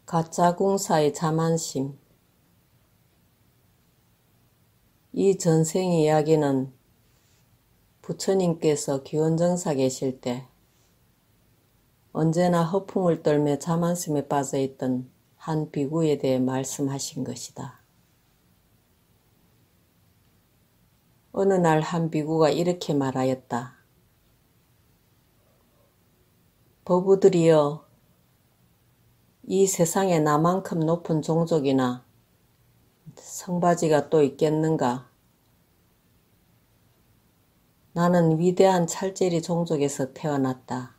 가짜궁사의 자만심. 이 전생 이야기는 부처님께서 기원정사 계실 때 언제나 허풍을 떨며 자만심에 빠져있던 한 비구에 대해 말씀하신 것이다. 어느 날 한 비구가 이렇게 말하였다. 거부들이여, 이 세상에 나만큼 높은 종족이나 성바지가 또 있겠는가? 나는 위대한 찰제리 종족에서 태어났다.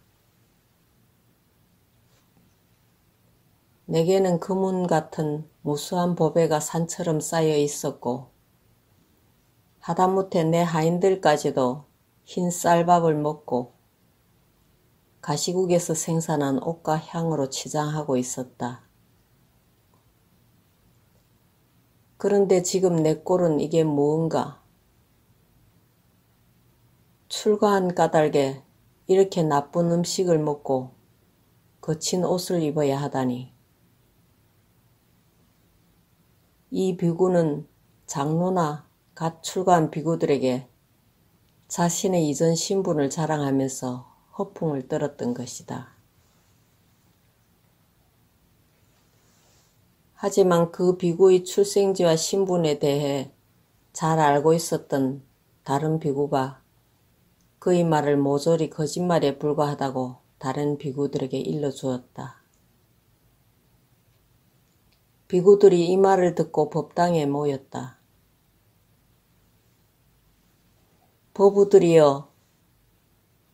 내게는 금운 같은 무수한 보배가 산처럼 쌓여 있었고 하다못해 내 하인들까지도 흰 쌀밥을 먹고 가시국에서 생산한 옷과 향으로 치장하고 있었다. 그런데 지금 내 꼴은 이게 무언가? 출가한 까닭에 이렇게 나쁜 음식을 먹고 거친 옷을 입어야 하다니. 이 비구는 장로나 갓 출가한 비구들에게 자신의 이전 신분을 자랑하면서 허풍을 떨었던 것이다. 하지만 그 비구의 출생지와 신분에 대해 잘 알고 있었던 다른 비구가 그의 말을 모조리 거짓말에 불과하다고 다른 비구들에게 일러주었다. 비구들이 이 말을 듣고 법당에 모였다. 보부들이여,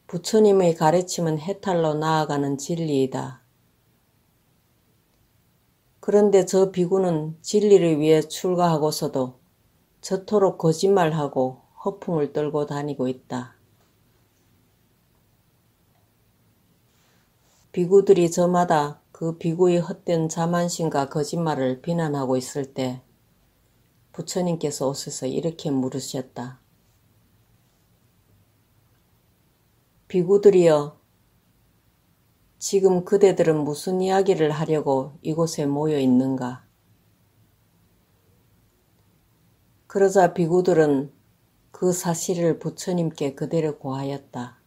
부처님의 가르침은 해탈로 나아가는 진리이다. 그런데 저 비구는 진리를 위해 출가하고서도 저토록 거짓말하고 허풍을 떨고 다니고 있다. 비구들이 저마다 그 비구의 헛된 자만심과 거짓말을 비난하고 있을 때 부처님께서 오셔서 이렇게 물으셨다. 비구들이여, 지금 그대들은 무슨 이야기를 하려고 이곳에 모여 있는가? 그러자 비구들은 그 사실을 부처님께 그대로 고하였다.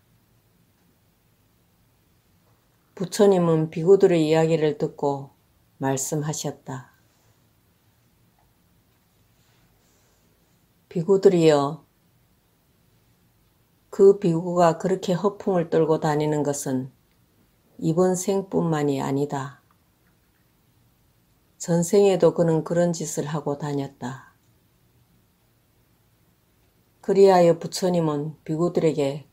부처님은 비구들의 이야기를 듣고 말씀하셨다. 비구들이여, 그 비구가 그렇게 허풍을 떨고 다니는 것은 이번 생뿐만이 아니다. 전생에도 그는 그런 짓을 하고 다녔다. 그리하여 부처님은 비구들에게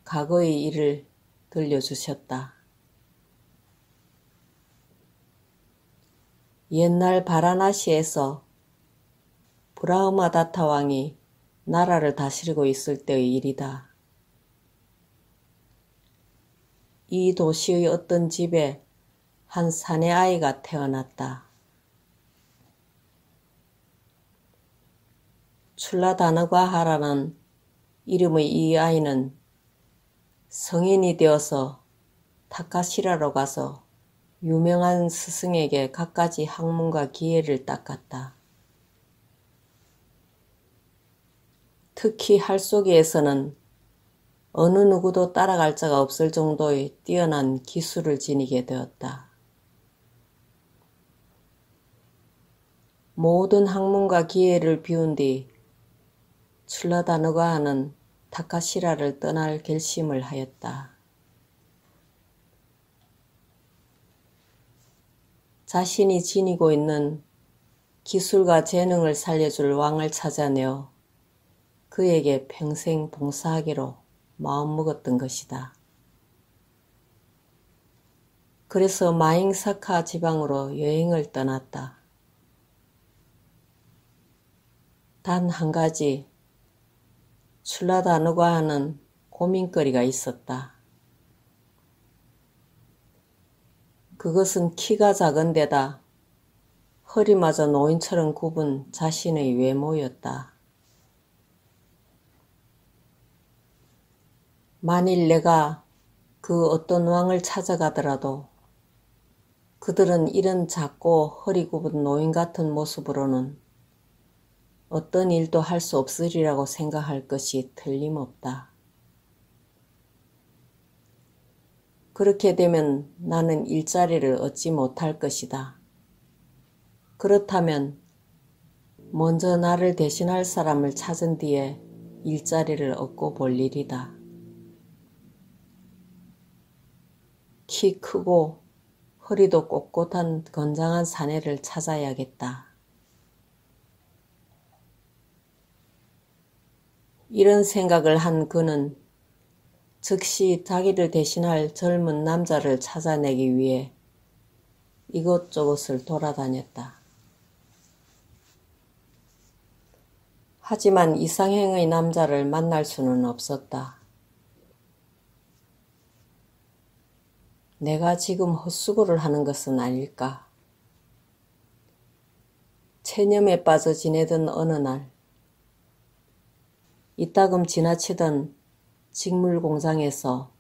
과거의 일을 들려주셨다. 옛날 바라나시에서 브라흐마다타 왕이 나라를 다스리고 있을 때의 일이다. 이 도시의 어떤 집에 한 사내 아이가 태어났다. 출라다느가하라는 이름의 이 아이는 성인이 되어서 타카시라로 가서 유명한 스승에게 갖가지 학문과 기회를 닦았다. 특히 활쏘기에서는 어느 누구도 따라갈 자가 없을 정도의 뛰어난 기술을 지니게 되었다. 모든 학문과 기회를 비운 뒤 출라다느가하는 타카시라를 떠날 결심을 하였다. 자신이 지니고 있는 기술과 재능을 살려줄 왕을 찾아내어 그에게 평생 봉사하기로 마음먹었던 것이다. 그래서 마잉사카 지방으로 여행을 떠났다. 단 한 가지 출라다느가하는 고민거리가 있었다. 그것은 키가 작은 데다 허리마저 노인처럼 굽은 자신의 외모였다. 만일 내가 그 어떤 왕을 찾아가더라도 그들은 이런 작고 허리 굽은 노인 같은 모습으로는 어떤 일도 할 수 없으리라고 생각할 것이 틀림없다. 그렇게 되면 나는 일자리를 얻지 못할 것이다. 그렇다면 먼저 나를 대신할 사람을 찾은 뒤에 일자리를 얻고 볼 일이다. 키 크고 허리도 꼿꼿한 건장한 사내를 찾아야겠다. 이런 생각을 한 그는 즉시 자기를 대신할 젊은 남자를 찾아내기 위해 이곳저곳을 돌아다녔다. 하지만 이상형의 남자를 만날 수는 없었다. 내가 지금 헛수고를 하는 것은 아닐까? 체념에 빠져 지내던 어느 날, 이따금 지나치던 직물 공장에서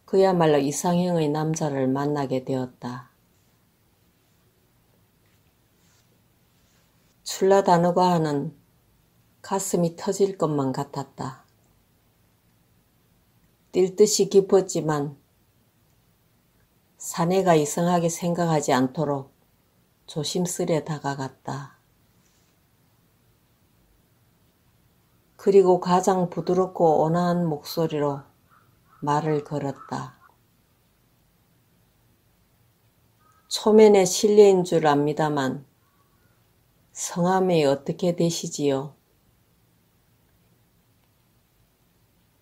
그야말로 이상형의 남자를 만나게 되었다. 출라다누가하는 가슴이 터질 것만 같았다. 뛸 듯이 기뻤지만 사내가 이상하게 생각하지 않도록 조심스레 다가갔다. 그리고 가장 부드럽고 온화한 목소리로 말을 걸었다. 초면에 실례인 줄 압니다만 성함이 어떻게 되시지요?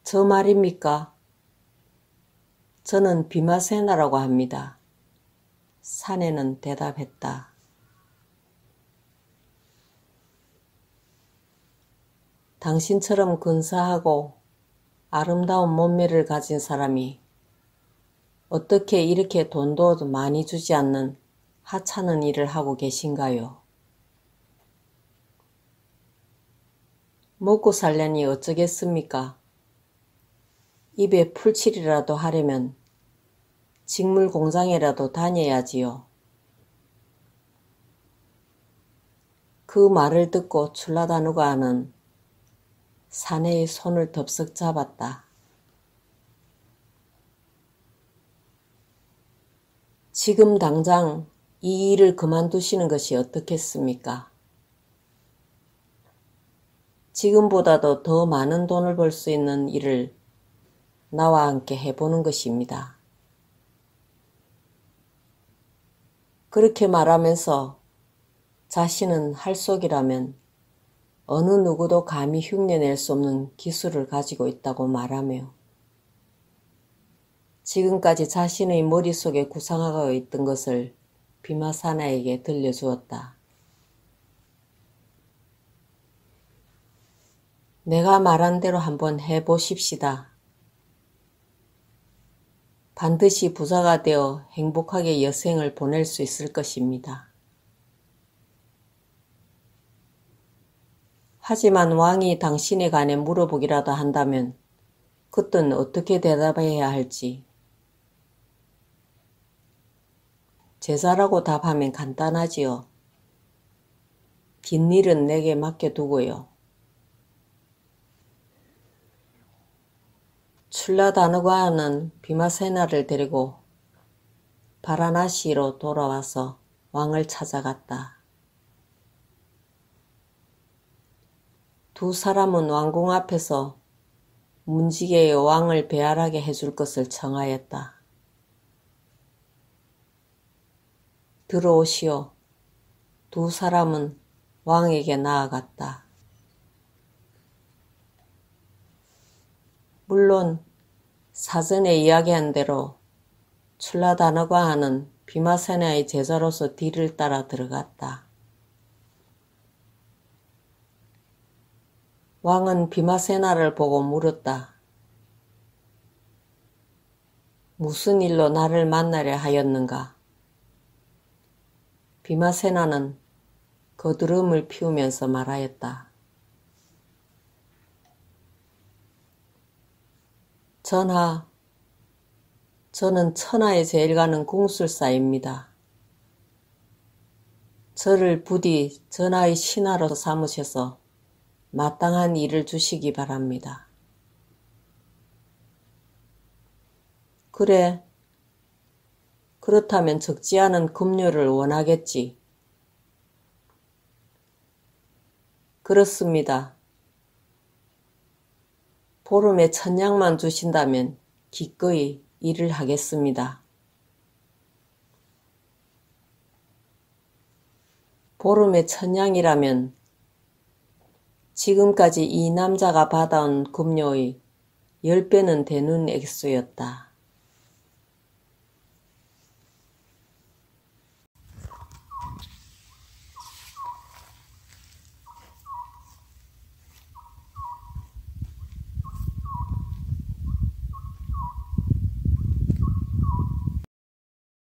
저 말입니까? 저는 비마세나라고 합니다. 사내는 대답했다. 당신처럼 근사하고 아름다운 몸매를 가진 사람이 어떻게 이렇게 돈도 많이 주지 않는 하찮은 일을 하고 계신가요? 먹고 살려니 어쩌겠습니까? 입에 풀칠이라도 하려면 직물 공장에라도 다녀야지요. 그 말을 듣고 출라다누가는 사내의 손을 덥석 잡았다. 지금 당장 이 일을 그만두시는 것이 어떻겠습니까? 지금보다도 더 많은 돈을 벌 수 있는 일을 나와 함께 해보는 것입니다. 그렇게 말하면서 자신은 할속이라면 어느 누구도 감히 흉내낼 수 없는 기술을 가지고 있다고 말하며 지금까지 자신의 머릿속에 구상하고 있던 것을 비마사나에게 들려주었다. 내가 말한 대로 한번 해보십시다. 반드시 부자가 되어 행복하게 여생을 보낼 수 있을 것입니다. 하지만 왕이 당신에 관해 물어보기라도 한다면 그땐 어떻게 대답해야 할지. 제자라고 답하면 간단하지요. 뒷일은 내게 맡겨두고요. 출라다누가는 비마세나를 데리고 바라나시로 돌아와서 왕을 찾아갔다. 두 사람은 왕궁 앞에서 문지기의 왕을 배알하게 해줄 것을 청하였다. 들어오시오. 두 사람은 왕에게 나아갔다. 물론 사전에 이야기한 대로 출라다누가는 비마세나의 제자로서 뒤를 따라 들어갔다. 왕은 비마세나를 보고 물었다. 무슨 일로 나를 만나려 하였는가? 비마세나는 거드름을 피우면서 말하였다. 전하, 저는 천하에 제일 가는 궁술사입니다. 저를 부디 전하의 신하로 삼으셔서 마땅한 일을 주시기 바랍니다. 그래, 그렇다면 적지 않은 급료를 원하겠지. 그렇습니다. 보름에 1000냥만 주신다면 기꺼이 일을 하겠습니다. 보름에 1000냥이라면 지금까지 이 남자가 받아온 급료의 10배는 되는 액수였다.